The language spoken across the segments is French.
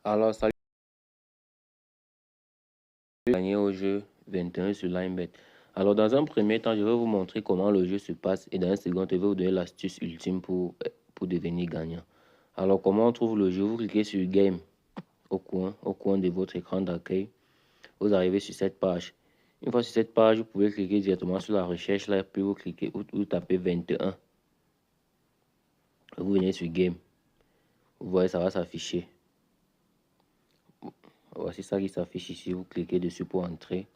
Alors, salut, gagner au jeu 21 sur LineBet. Alors, dans un premier temps, je vais vous montrer comment le jeu se passe et dans un second, je vais vous donner l'astuce ultime pour devenir gagnant. Alors, comment on trouve le jeu? Vous cliquez sur Game au coin de votre écran d'accueil. Vous arrivez sur cette page. Une fois sur cette page, vous pouvez cliquer directement sur la recherche là, puis vous cliquez ou tapez 21. Vous venez sur Game. Vous voyez, ça va s'afficher. Voici ça qui s'affiche ici. Vous cliquez dessus pour entrer.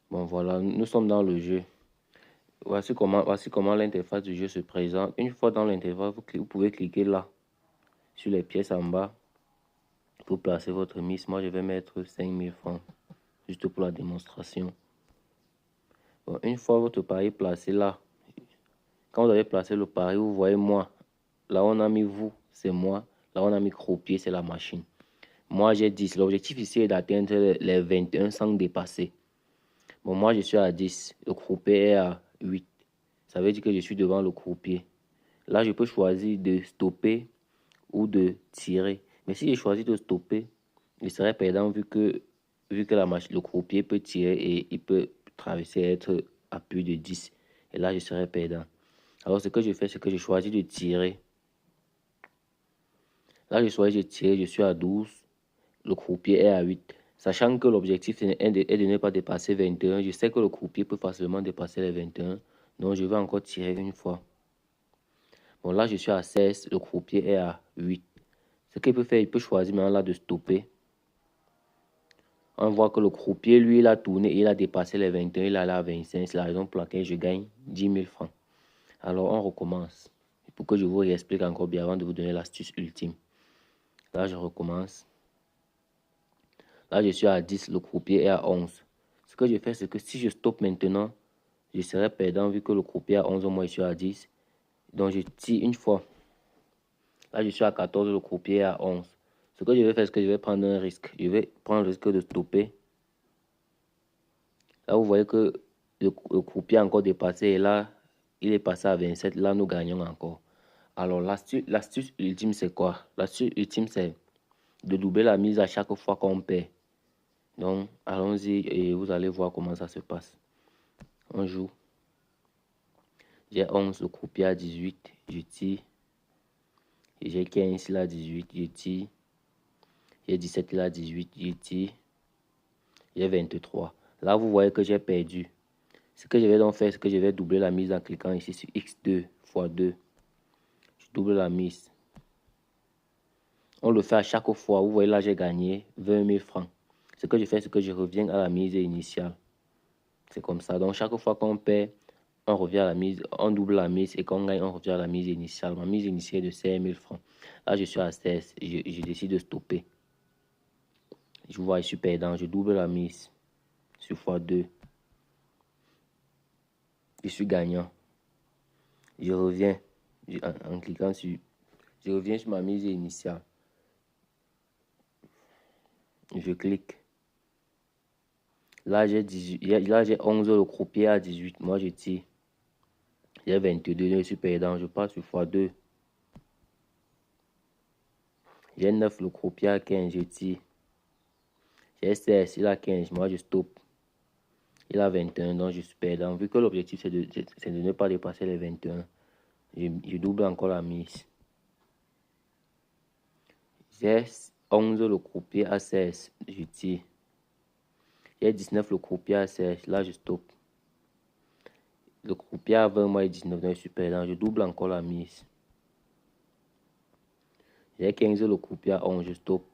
Bon, voilà, nous sommes dans le jeu. Voici comment l'interface du jeu se présente. Une fois dans l'interface, vous pouvez cliquer là, sur les pièces en bas, pour placer votre mise. Moi, je vais mettre 5000 francs, juste pour la démonstration. Bon, une fois votre pari placé là, quand vous avez placé le pari, vous voyez moi. Là, on a mis vous, c'est moi. Là, on a mis croupier, c'est la machine. Moi, j'ai 10. L'objectif ici est d'atteindre les 21 sans dépasser. Bon, moi, je suis à 10. Le croupier est à 8. Ça veut dire que je suis devant le croupier. Là, je peux choisir de stopper ou de tirer. Mais si je choisis de stopper, je serai perdant vu que le croupier peut tirer et il peut traverser et être à plus de 10. Et là, je serai perdant. Alors, ce que je fais, c'est que je choisis de tirer. Là, je choisis de tirer, je suis à 12. Le croupier est à 8. Sachant que l'objectif est de ne pas dépasser 21, je sais que le croupier peut facilement dépasser les 21. Donc, je vais encore tirer une fois. Bon, là, je suis à 16. Le croupier est à 8. Ce qu'il peut faire, il peut choisir maintenant là de stopper. On voit que le croupier, lui, il a tourné, il a dépassé les 21, il est allé à 25. C'est la raison pour laquelle je gagne 10 000 francs. Alors, on recommence. Pour que je vous réexplique encore bien avant de vous donner l'astuce ultime. Là, je recommence. Là, je suis à 10, le croupier est à 11. Ce que je fais, c'est que si je stoppe maintenant, je serai perdant vu que le croupier est à 11, moi, je suis à 10. Donc, je tire une fois. Là, je suis à 14, le croupier est à 11. Ce que je vais faire, c'est que je vais prendre un risque. Je vais prendre le risque de stopper. Là, vous voyez que le croupier a encore dépassé et là, il est passé à 27. Là, nous gagnons encore. Alors, l'astuce ultime, c'est quoi? L'astuce ultime, c'est de doubler la mise à chaque fois qu'on perd. Donc, allons-y et vous allez voir comment ça se passe. On joue. J'ai 11, le croupier à 18, je tire. J'ai 15, il a 18, je tire. J'ai 17, il a 18, je tire. J'ai 23. Là, vous voyez que j'ai perdu. Ce que je vais donc faire, c'est que je vais doubler la mise en cliquant ici sur X2 x 2. Je double la mise. On le fait à chaque fois. Vous voyez là, j'ai gagné 20 000 francs. Ce que je fais, c'est que je reviens à la mise initiale. C'est comme ça. Donc, chaque fois qu'on perd, on revient à la mise, on double la mise et quand on gagne, on revient à la mise initiale. Ma mise initiale est de 5 000 francs. Là, je suis à 16. Je décide de stopper. Je vois, je suis perdant. Je double la mise sur x2. Je suis gagnant. Je reviens en cliquant sur. Je reviens sur ma mise initiale. Je clique. Là, j'ai 11, le croupier à 18. Moi, je tire. J'ai 22, je suis perdant. Je passe sur x2. J'ai 9, le croupier à 15, je tire. J'ai 16, il a 15, moi je stoppe. Il a 21, donc je suis perdant. Vu que l'objectif c'est de ne pas dépasser les 21, je double encore la mise. J'ai 11, le croupier à 16, je tire. J'ai 19, le croupier à 16, là je stoppe. Le croupier à 20, moi et 19, donc je suis perdant. Je double encore la mise. J'ai 15, le croupier à 11, je stoppe.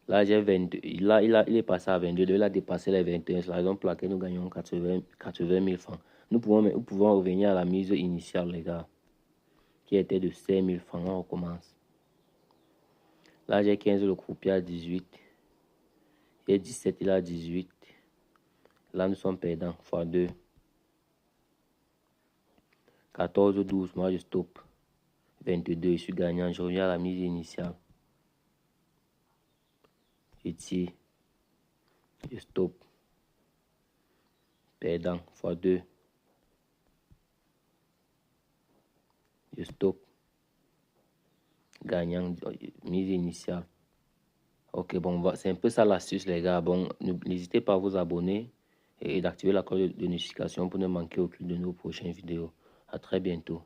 Là, j'ai 22. Là, il est passé à 22. Il a dépassé les 21. C'est la raison pour laquelle nous gagnons 80 000 francs. Nous pouvons revenir à la mise initiale, les gars, qui était de 5 000 francs. On recommence. Là, j'ai 15, le croupier à 18. J'ai 17, il a 18. Là, nous sommes perdants. Fois 2. 14, 12. Moi, je stoppe. 22, je suis gagnant. Je reviens à la mise initiale. Je tire. Je stop. Perdant, x2. Je stop. Gagnant, mise initiale. Ok, bon, c'est un peu ça l'astuce, les gars. Bon, n'hésitez pas à vous abonner et d'activer la cloche de notification pour ne manquer aucune de nos prochaines vidéos. À très bientôt.